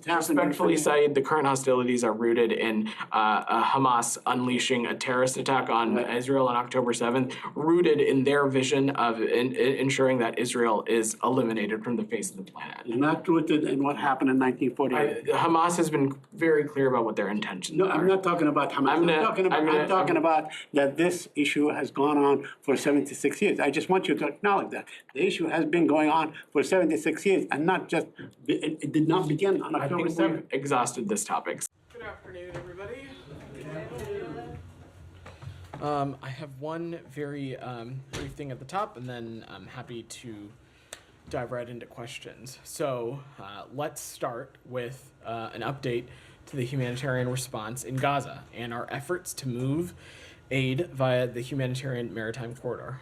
Respectfully, Saeed, the current hostilities are rooted in Hamas unleashing a terrorist attack on Israel on October 7th, rooted in their vision of ensuring that Israel is eliminated from the face of the planet. Not rooted in what happened in 1948. Hamas has been very clear about what their intentions are. No, I'm not talking about Hamas. I'm talking about that this issue has gone on for 76 years. I just want you to acknowledge that. The issue has been going on for 76 years, and not just, it did not begin on October 7th. We've exhausted this topic. Good afternoon, everybody. I have one very brief thing at the top, and then I'm happy to dive right into questions. So let's start with an update to the humanitarian response in Gaza and our efforts to move aid via the humanitarian maritime corridor.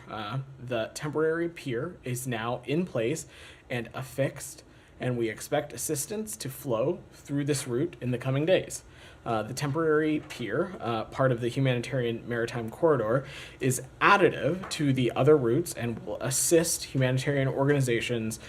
The temporary pier is now in place and affixed, and we expect assistance to flow through this route in the coming days. The temporary pier, part of the humanitarian maritime corridor, is additive to the other routes and will assist humanitarian organizations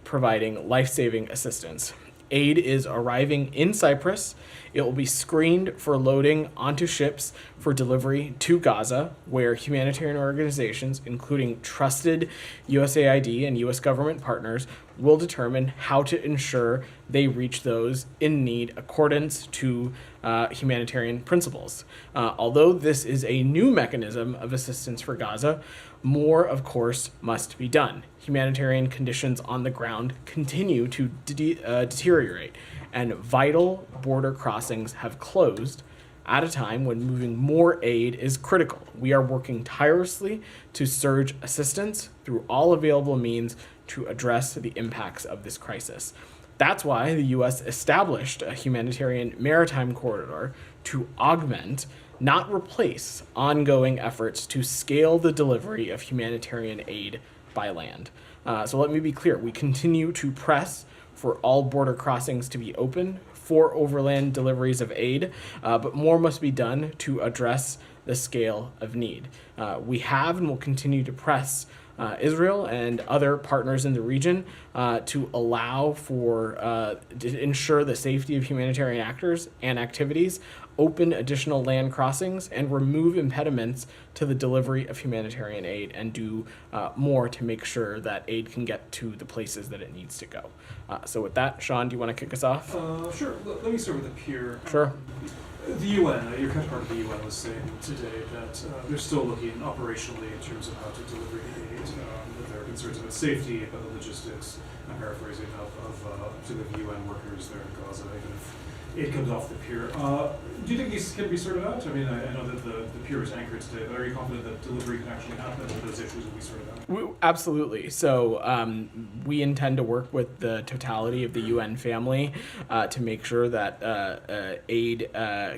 providing life-saving assistance. Aid is arriving in Cyprus. It will be screened for loading onto ships for delivery to Gaza, where humanitarian organizations, including trusted USAID and U.S. government partners, will determine how to ensure they reach those in need accordance to humanitarian principles. Although this is a new mechanism of assistance for Gaza, more, of course, must be done. Humanitarian conditions on the ground continue to deteriorate, and vital border crossings have closed at a time when moving more aid is critical. We are working tirelessly to surge assistance through all available means to address the impacts of this crisis. That's why the U.S. established a humanitarian maritime corridor to augment, not replace, ongoing efforts to scale the delivery of humanitarian aid by land. So let me be clear. We continue to press for all border crossings to be open for overland deliveries of aid, but more must be done to address the scale of need. We have and will continue to press Israel and other partners in the region to allow for, to ensure the safety of humanitarian actors and activities, open additional land crossings, and remove impediments to the delivery of humanitarian aid, and do more to make sure that aid can get to the places that it needs to go. So with that, Sean, do you want to kick us off? Sure. Let me start with the pier. Sure. The UN, your counterpart of the UN was saying today that they're still looking operationally in terms of how to deliver the aid, that there are concerns about safety, about the logistics, I'm paraphrasing, of particularly UN workers there in Gaza, even if aid comes off the pier. Do you think these can be sorted out? I mean, I know that the pier is anchored today, but are you confident that delivery can actually happen, that those issues will be sorted out? Absolutely. So we intend to work with the totality of the UN family to make sure that aid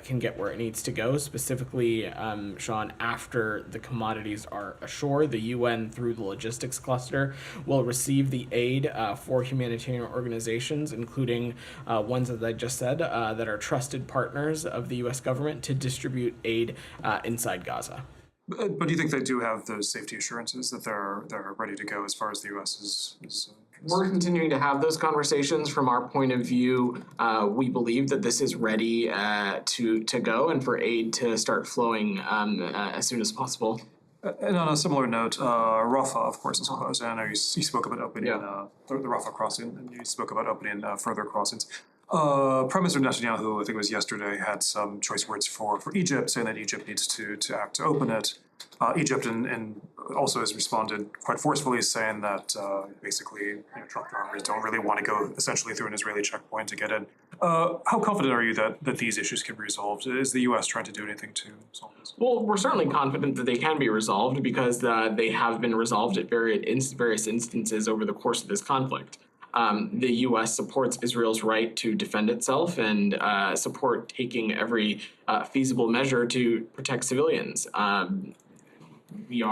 can get where it needs to go. Specifically, Sean, after the commodities are ashore, the UN, through the logistics cluster, will receive the aid for humanitarian organizations, including ones, as I just said, that are trusted partners of the U.S. government to distribute aid inside Gaza. But do you think they do have those safety assurances that they're ready to go as far as the U.S. is We're continuing to have those conversations. From our point of view, we believe that this is ready to go and for aid to start flowing as soon as possible. And on a similar note, Rafah, of course, is closed. I know you spoke about opening the Rafah crossing, and you spoke about opening further crossings. Prime Minister Netanyahu, I think it was yesterday, had some choice words for Egypt, saying that Egypt needs to act to open it. Egypt and also has responded quite forcefully, saying that basically truck drivers don't really want to go essentially through an Israeli checkpoint to get in. How confident are you that these issues can be resolved? Is the U.S. trying to do anything to solve this? Well, we're certainly confident that they can be resolved because they have been resolved at various instances over the course of this conflict. The U.S. supports Israel's right to defend itself and support taking every feasible measure to protect civilians. We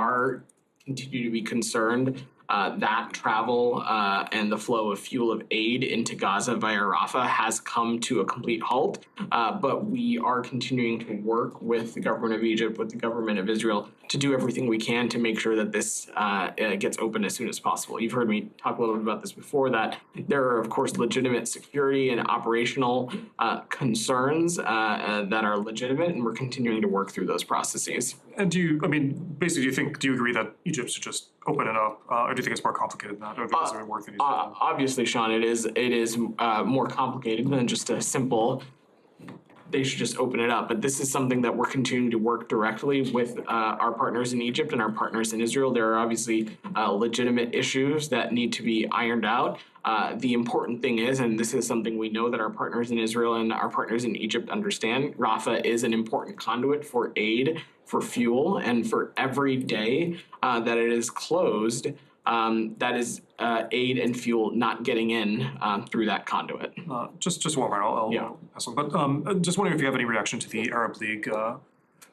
continue to be concerned that travel and the flow of fuel of aid into Gaza via Rafah has come to a complete halt. But we are continuing to work with the government of Egypt, with the government of Israel, to do everything we can to make sure that this gets open as soon as possible. You've heard me talk a little bit about this before, that there are, of course, legitimate security and operational concerns that are legitimate, and we're continuing to work through those processes. And do you agree that Egypt should just open it up, or do you think it's more complicated than that, or is there work that needs to be done? Obviously, Sean, it is more complicated than just a simple, they should just open it up. But this is something that we're continuing to work directly with our partners in Egypt and our partners in Israel. There are obviously legitimate issues that need to be ironed out. The important thing is, and this is something we know that our partners in Israel and our partners in Egypt understand, Rafah is an important conduit for aid, for fuel, and for every day that it is closed, that is aid and fuel not getting in through that conduit. Just one more, I'll ask one. But just wondering if you have any reaction to the Arab League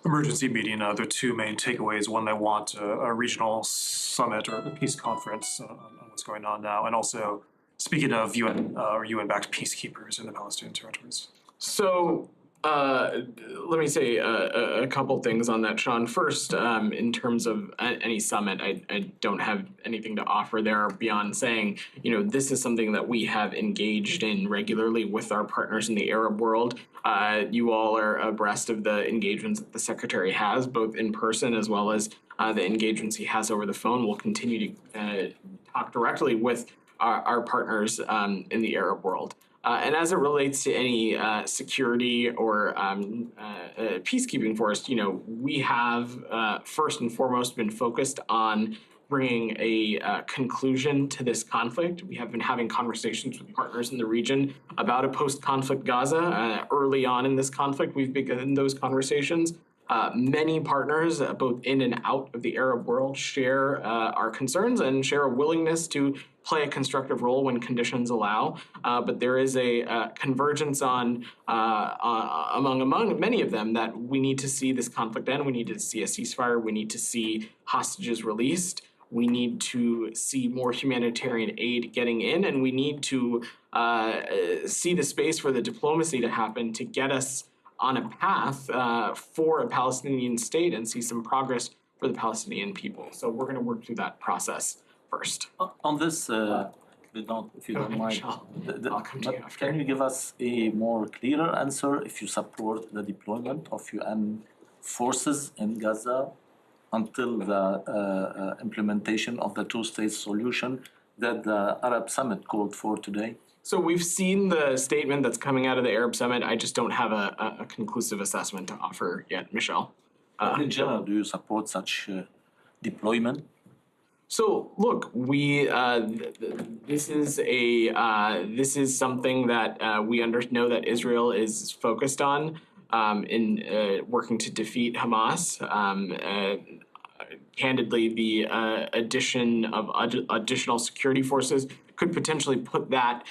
emergency meeting. There are two main takeaways. One, they want a regional summit or a peace conference on what's going on now, and also speaking of UN or UN-backed peacekeepers in the Palestinian territories. So let me say a couple things on that, Sean. First, in terms of any summit, I don't have anything to offer there beyond saying, this is something that we have engaged in regularly with our partners in the Arab world. You all are abreast of the engagements that the Secretary has, both in person as well as the engagements he has over the phone. We'll continue to talk directly with our partners in the Arab world. And as it relates to any security or peacekeeping force, we have first and foremost been focused on bringing a conclusion to this conflict. We have been having conversations with partners in the region about a post-conflict Gaza. Early on in this conflict, we've begun those conversations. Many partners, both in and out of the Arab world, share our concerns and share a willingness to play a constructive role when conditions allow. But there is a convergence among many of them that we need to see this conflict end. We need to see a ceasefire. We need to see hostages released. We need to see more humanitarian aid getting in, and we need to see the space for the diplomacy to happen to get us on a path for a Palestinian state and see some progress for the Palestinian people. So we're going to work through that process first. On this, Vedant, if you don't mind, I'll come to you after. Can you give us a more clearer answer if you support the deployment of UN forces in Gaza until the implementation of the two-state solution that the Arab Summit called for today? So we've seen the statement that's coming out of the Arab Summit. I just don't have a conclusive assessment to offer yet, Michelle. In general, do you support such deployment? So look, this is something that we know that Israel is focused on in working to defeat Hamas. Candidly, the addition of additional security forces could potentially put that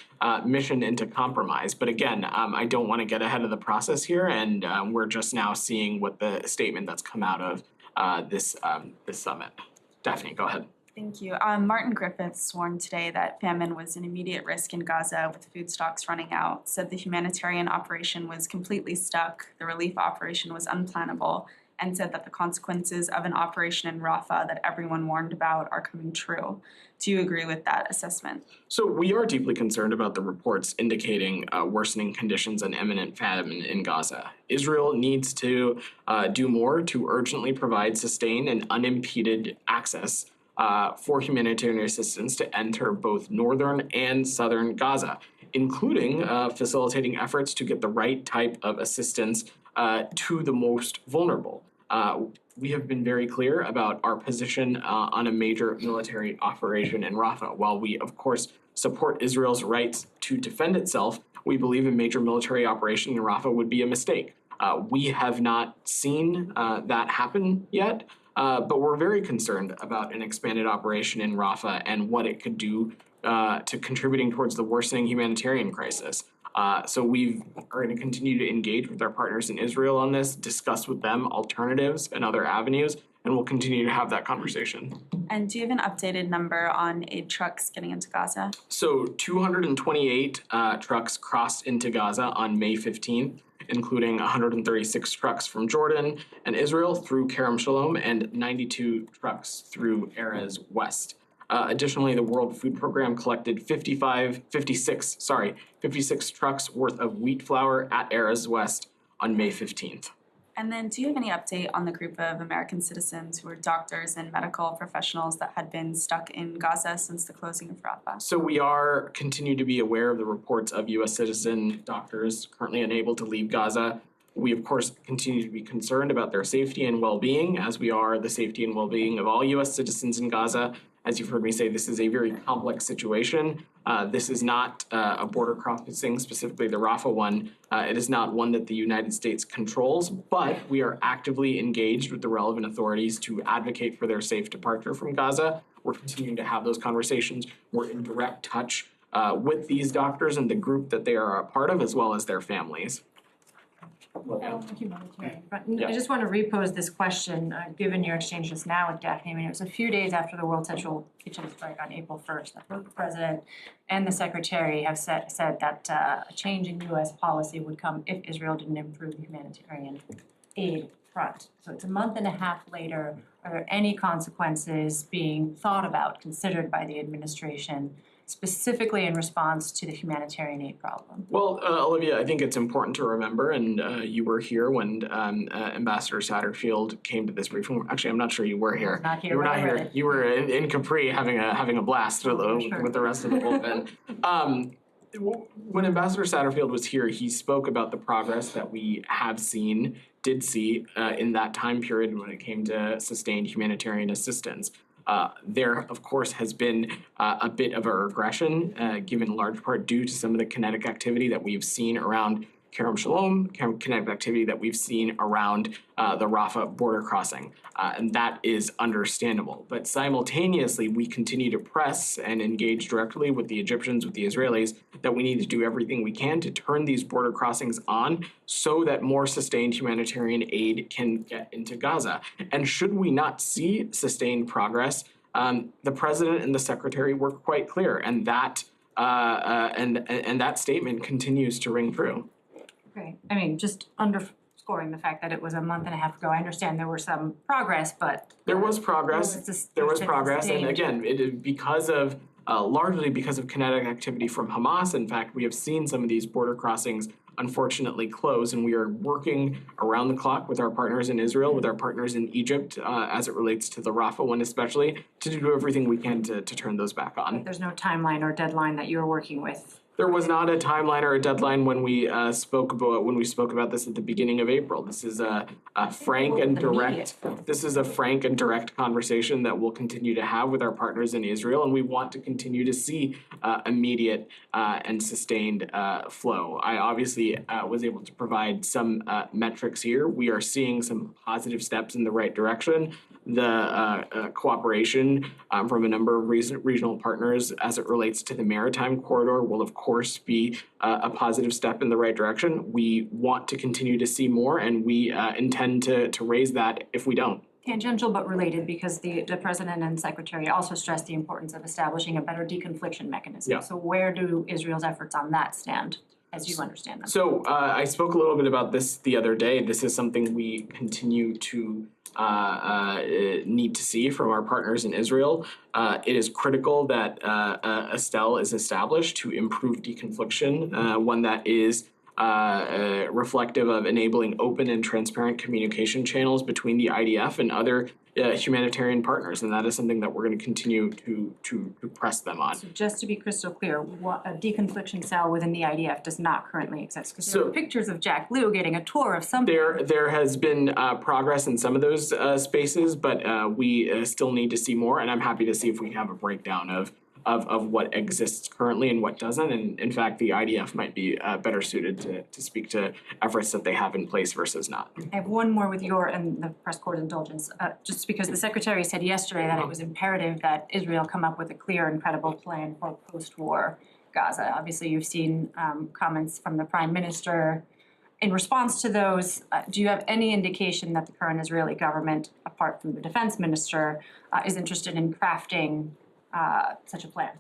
mission into compromise. But again, I don't want to get ahead of the process here, and we're just now seeing what the statement that's come out of this summit. Daphne, go ahead. Thank you. Martin Griffiths warned today that famine was an immediate risk in Gaza with food stocks running out, said the humanitarian operation was completely stuck, the relief operation was unplannable, and said that the consequences of an operation in Rafah that everyone warned about are coming true. Do you agree with that assessment? So we are deeply concerned about the reports indicating worsening conditions and imminent famine in Gaza. Israel needs to do more to urgently provide sustained and unimpeded access for humanitarian assistance to enter both northern and southern Gaza, including facilitating efforts to get the right type of assistance to the most vulnerable. We have been very clear about our position on a major military operation in Rafah. While we, of course, support Israel's rights to defend itself, we believe a major military operation in Rafah would be a mistake. We have not seen that happen yet, but we're very concerned about an expanded operation in Rafah and what it could do to contributing towards the worsening humanitarian crisis. So we are going to continue to engage with our partners in Israel on this, discuss with them alternatives and other avenues, and we'll continue to have that conversation. And do you have an updated number on aid trucks getting into Gaza? So 228 trucks crossed into Gaza on May 15th, including 136 trucks from Jordan and Israel through Kerem Shalom and 92 trucks through Erez West. Additionally, the World Food Program collected 56 trucks worth of wheat flour at Erez West on May 15th. And then do you have any update on the group of American citizens who were doctors and medical professionals that had been stuck in Gaza since the closing of Rafah? So we continue to be aware of the reports of U.S. citizen doctors currently unable to leave Gaza. We, of course, continue to be concerned about their safety and well-being, as we are the safety and well-being of all U.S. citizens in Gaza. As you've heard me say, this is a very complex situation. This is not a border crossing, specifically the Rafah one. It is not one that the United States controls, but we are actively engaged with the relevant authorities to advocate for their safe departure from Gaza. We're continuing to have those conversations. We're in direct touch with these doctors and the group that they are a part of, as well as their families. I just want to repose this question, given your exchange just now with Daphne. I mean, it was a few days after the World Central Kitchen strike on April 1st that both the president and the secretary have said that a change in U.S. policy would come if Israel didn't improve the humanitarian aid front. So it's a month and a half later. Are there any consequences being thought about, considered by the administration, specifically in response to the humanitarian aid problem? Well, Olivia, I think it's important to remember, and you were here when Ambassador Satterfield came to this briefing. Actually, I'm not sure you were here. Not here. You were not here. You were in Capri having a blast with the rest of the bullpen. When Ambassador Satterfield was here, he spoke about the progress that we did see in that time period when it came to sustained humanitarian assistance. There, of course, has been a bit of a regression, given in large part due to some of the kinetic activity that we've seen around Kerem Shalom, kinetic activity that we've seen around the Rafah border crossing. And that is understandable. But simultaneously, we continue to press and engage directly with the Egyptians, with the Israelis, that we need to do everything we can to turn these border crossings on so that more sustained humanitarian aid can get into Gaza. And should we not see sustained progress, the president and the secretary were quite clear, and that statement continues to ring true. Okay, I mean, just underscoring the fact that it was a month and a half ago, I understand there was some progress, but. There was progress, and again, largely because of kinetic activity from Hamas. In fact, we have seen some of these border crossings unfortunately close, and we are working around the clock with our partners in Israel, with our partners in Egypt, as it relates to the Rafah one especially, to do everything we can to turn those back on. There's no timeline or deadline that you're working with? There was not a timeline or a deadline when we spoke about this at the beginning of April. This is a frank and direct. This is a frank and direct conversation that we'll continue to have with our partners in Israel, and we want to continue to see immediate and sustained flow. I obviously was able to provide some metrics here. We are seeing some positive steps in the right direction. The cooperation from a number of regional partners as it relates to the maritime corridor will, of course, be a positive step in the right direction. We want to continue to see more, and we intend to raise that if we don't. Tangential but related, because the president and secretary also stressed the importance of establishing a better deconfliction mechanism. Yeah. So where do Israel's efforts on that stand, as you understand them? So I spoke a little bit about this the other day. This is something we continue to need to see from our partners in Israel. It is critical that Estelle is established to improve deconfliction, one that is reflective of enabling open and transparent communication channels between the IDF and other humanitarian partners, and that is something that we're going to continue to press them on. So just to be crystal clear, what a deconfliction cell within the IDF does not currently exist, because there are pictures of Jack Lew getting a tour of something. There has been progress in some of those spaces, but we still need to see more, and I'm happy to see if we have a breakdown of what exists currently and what doesn't. And in fact, the IDF might be better suited to speak to efforts that they have in place versus not. I have one more with your and the press corps indulgence, just because the secretary said yesterday that it was imperative that Israel come up with a clear and credible plan for post-war Gaza. Obviously, you've seen comments from the prime minister In response to those, do you have any indication that the current Israeli government, apart from the defense minister, is interested in crafting such a plan?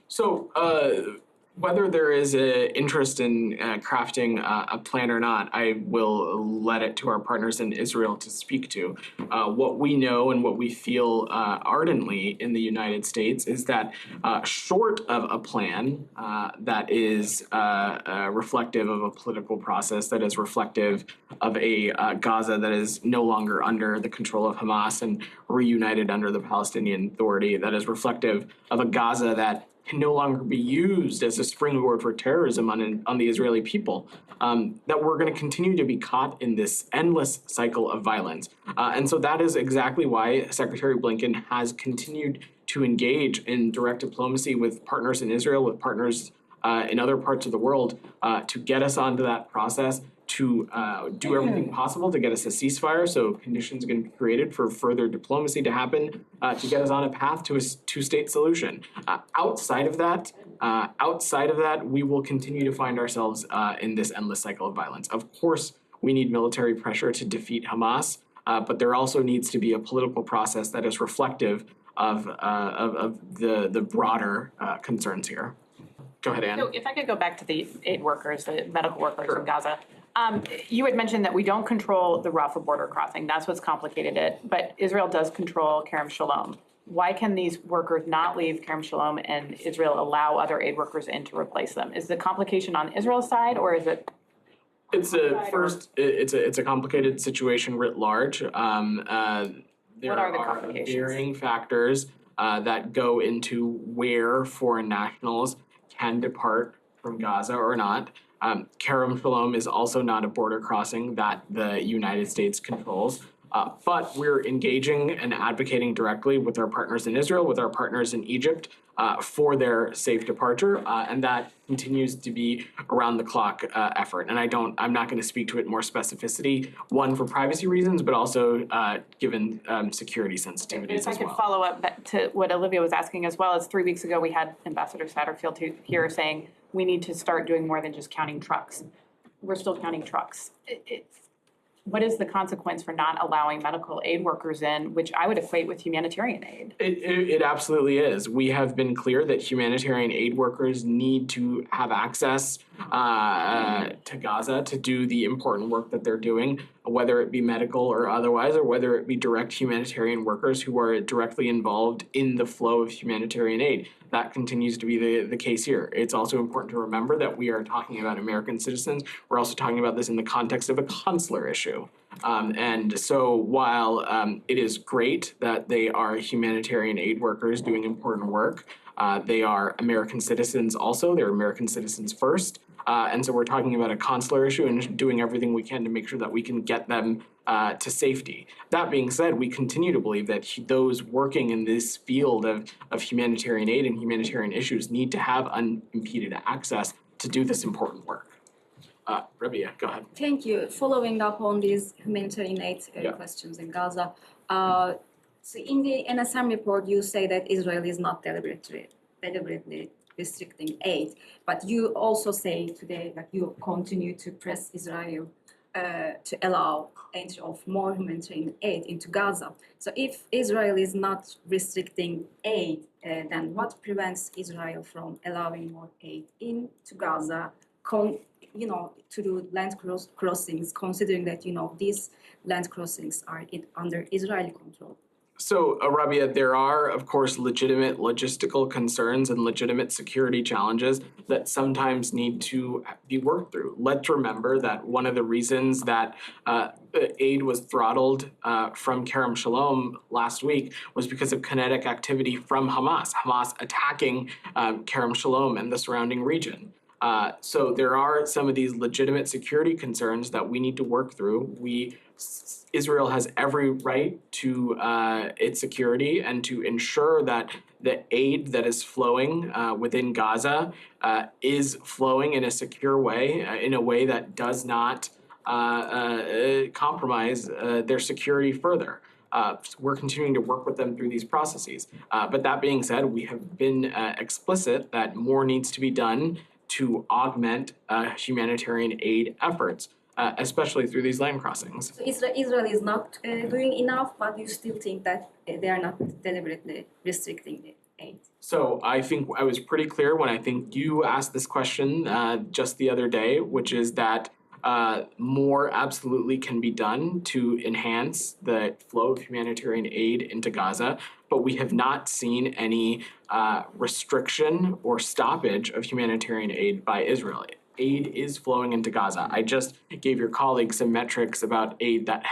So, whether there is an interest in crafting a plan or not, I will let it to our partners in Israel to speak to. What we know and what we feel ardently in the United States is that short of a plan that is reflective of a political process, that is reflective of a Gaza that is no longer under the control of Hamas and reunited under the Palestinian Authority, that is reflective of a Gaza that can no longer be used as a springboard for terrorism on the Israeli people, that we're going to continue to be caught in this endless cycle of violence. And so that is exactly why Secretary Blinken has continued to engage in direct diplomacy with partners in Israel, with partners in other parts of the world, to get us onto that process, to do everything possible to get us a ceasefire, so conditions are going to be created for further diplomacy to happen, to get us on a path to a two-state solution. Outside of that, we will continue to find ourselves in this endless cycle of violence. Of course, we need military pressure to defeat Hamas, but there also needs to be a political process that is reflective of the broader concerns here. Go ahead, Anna. So if I could go back to the aid workers, the medical workers in Gaza. You had mentioned that we don't control the Rafah border crossing. That's what's complicated it. But Israel does control Kerem Shalom. Why can these workers not leave Kerem Shalom and Israel allow other aid workers in to replace them? Is the complication on Israel's side, or is it? It's a complicated situation writ large. There What are the are complications? varying factors that go into where foreign nationals can depart from Gaza or not. Kerem Shalom is also not a border crossing that the United States controls. But we're engaging and advocating directly with our partners in Israel, with our partners in Egypt, for their safe departure, and that continues to be around the clock effort. And I'm not going to speak to it in more specificity, one for privacy reasons, but also given security sensitivities as well. If I could follow up to what Olivia was asking as well, as 3 weeks ago we had Ambassador Satterfield here saying we need to start doing more than just counting trucks. We're still counting trucks. What is the consequence for not allowing medical aid workers in, which I would equate with humanitarian aid? It absolutely is. We have been clear that humanitarian aid workers need to have access to Gaza to do the important work that they're doing, whether it be medical or otherwise, or whether it be direct humanitarian workers who are directly involved in the flow of humanitarian aid. That continues to be the case here. It's also important to remember that we are talking about American citizens. We're also talking about this in the context of a consular issue. And so while it is great that they are humanitarian aid workers doing important work, they are American citizens also. They're American citizens first. And so we're talking about a consular issue and doing everything we can to make sure that we can get them to safety. That being said, we continue to believe that those working in this field of humanitarian aid and humanitarian issues need to have unimpeded access to do this important work. Rabia, go ahead. Thank you. Following up on these humanitarian aid questions in Gaza, so in the NSM report, you say that Israel is not deliberately restricting aid, but you also say today that you continue to press Israel to allow entry of more humanitarian aid into Gaza. So if Israel is not restricting aid, then what prevents Israel from allowing more aid into Gaza, to do land crossings, considering that, these land crossings are under Israeli control? So, Rabia, there are, of course, legitimate logistical concerns and legitimate security challenges that sometimes need to be worked through. Let's remember that one of the reasons that aid was throttled from Kerem Shalom last week was because of kinetic activity from Hamas Attacking Kerem Shalom and the surrounding region. So there are some of these legitimate security concerns that we need to work through. Israel has every right to its security and to ensure that the aid that is flowing within Gaza is flowing in a secure way, in a way that does not compromise their security further. We're continuing to work with them through these processes. But that being said, we have been explicit that more needs to be done to augment humanitarian aid efforts. especially through these land crossings. So Israel is not doing enough, but you still think that they are not deliberately restricting the aid? So I think I was pretty clear when I think you asked this question just the other day, which is that more absolutely can be done to enhance the flow of humanitarian aid into Gaza, but we have not seen any restriction or stoppage of humanitarian aid by Israel. Aid is flowing into Gaza. I just gave your colleagues some metrics about aid that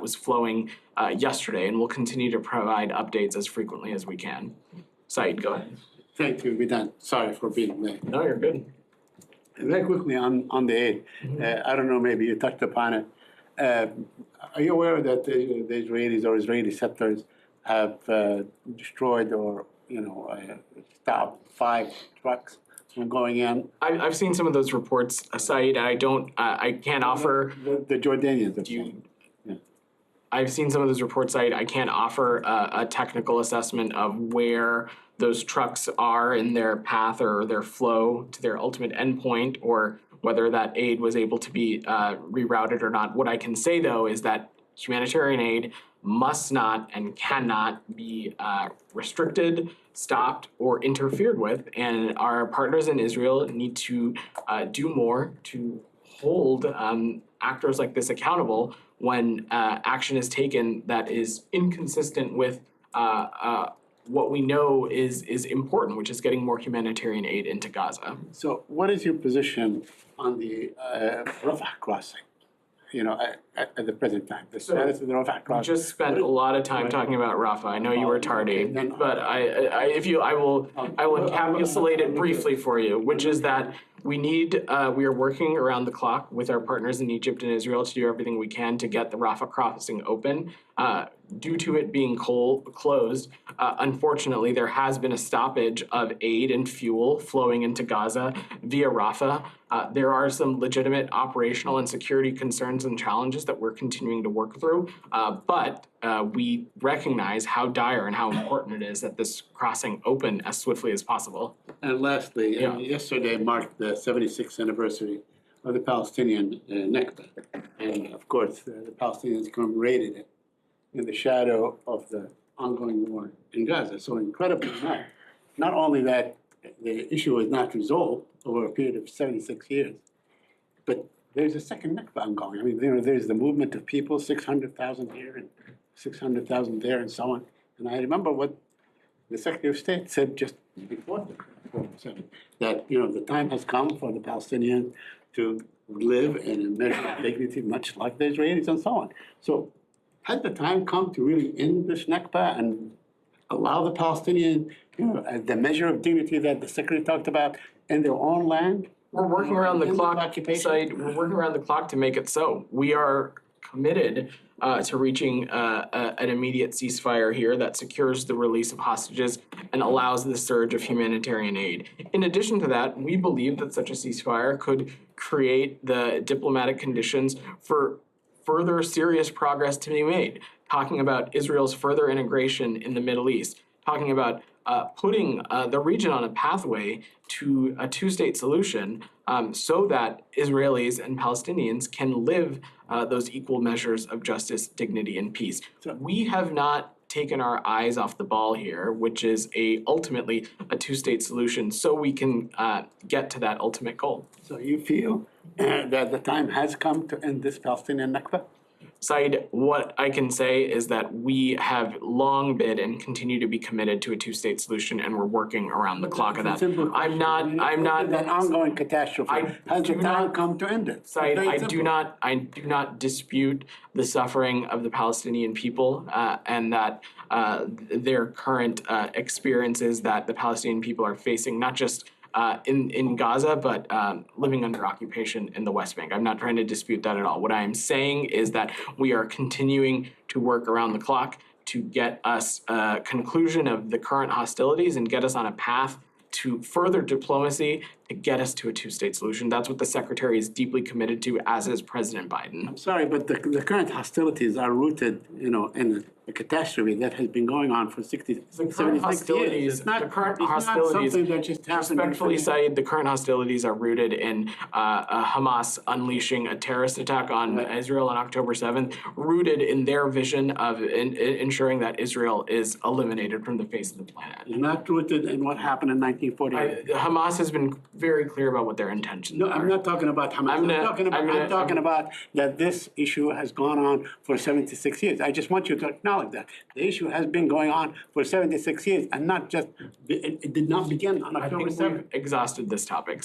was flowing yesterday, and we'll continue to provide updates as frequently as we can. Saeed, go ahead. Thank you, Vedant. Sorry for being late. No, you're good. Very quickly on the aid, I don't know, maybe you touched upon it. Are you aware that the Israelis or Israeli settlers have destroyed or, stopped 5 trucks from going in? I've seen some of those reports, Saeed. I can't offer. The Jordanians. I've seen some of those reports. I can't offer a technical assessment of where those trucks are in their path or their flow to their ultimate endpoint, or whether that aid was able to be rerouted or not. What I can say, though, is that humanitarian aid must not and cannot be restricted, stopped, or interfered with. And our partners in Israel need to do more to hold actors like this accountable when action is taken that is inconsistent with what we know is important, which is getting more humanitarian aid into Gaza. So what is your position on the Rafah crossing? At the present time, the status of the Rafah We crossing. just spent a lot of time talking about Rafah. I know you were tardy, but I will encapsulate it briefly for you, which is that we are working around the clock with our partners in Egypt and Israel to do everything we can to get the Rafah crossing open. Due to it being closed, unfortunately, there has been a stoppage of aid and fuel flowing into Gaza via Rafah. There are some legitimate operational and security concerns and challenges that we're continuing to work through, but we recognize how dire and how important it is that this crossing open as swiftly as possible. And lastly, yesterday marked the 76th anniversary of the Palestinian Nakba. And of course, the Palestinians commemorated it in the shadow of the ongoing war in Gaza. So incredibly not only that the issue is not resolved over a period of 76 years, but there's a second Nakba ongoing. I mean, there's the movement of people, 600,000 here and 600,000 there and so on. And I remember what the Secretary of State said just before that, the time has come for the Palestinians to live in a measure of dignity, much like the Israelis and so on. So has the time come to really end this Nakba and allow the Palestinians, the measure of dignity that the Secretary talked about in their own land? We're working around the clock, Saeed. We're working around the clock to make it so. We are committed to reaching an immediate ceasefire here that secures the release of hostages and allows the surge of humanitarian aid. In addition to that, we believe that such a ceasefire could create the diplomatic conditions for further serious progress to be made, talking about Israel's further integration in the Middle East, talking about putting the region on a pathway to a two-state solution so that Israelis and Palestinians can live those equal measures of justice, dignity, and peace. We have not taken our eyes off the ball here, which is ultimately a two-state solution so we can get to that ultimate goal. So you feel that the time has come to end this Palestinian Nakba? Saeed, what I can say is that we have long been and continue to be committed to a two-state solution, and we're working around the clock of that. I'm not. An ongoing catastrophe. Has the time come to end it? Saeed, I do not dispute the suffering of the Palestinian people and that their current experiences that the Palestinian people are facing, not just in Gaza, but living under occupation in the West Bank. I'm not trying to dispute that at all. What I am saying is that we are continuing to work around the clock to get us a conclusion of the current hostilities and get us on a path to further diplomacy to get us to a two-state solution. That's what the secretary is deeply committed to, as is President Biden. I'm sorry, but the current hostilities are rooted, in a catastrophe that has been going on for 76 years. It's not something that just happened. Respectfully cited, the current hostilities are rooted in Hamas unleashing a terrorist attack on Israel on October 7th, rooted in their vision of ensuring that Israel is eliminated from the face of the planet. It's not rooted in what happened in 1948. Hamas has been very clear about what their intentions No, are. I'm not talking about Hamas. I'm talking about that this issue has gone on for 76 years. I just want you to acknowledge that. The issue has been going on for 76 years and not just, it did not begin on I October think 7th. we've exhausted this topic.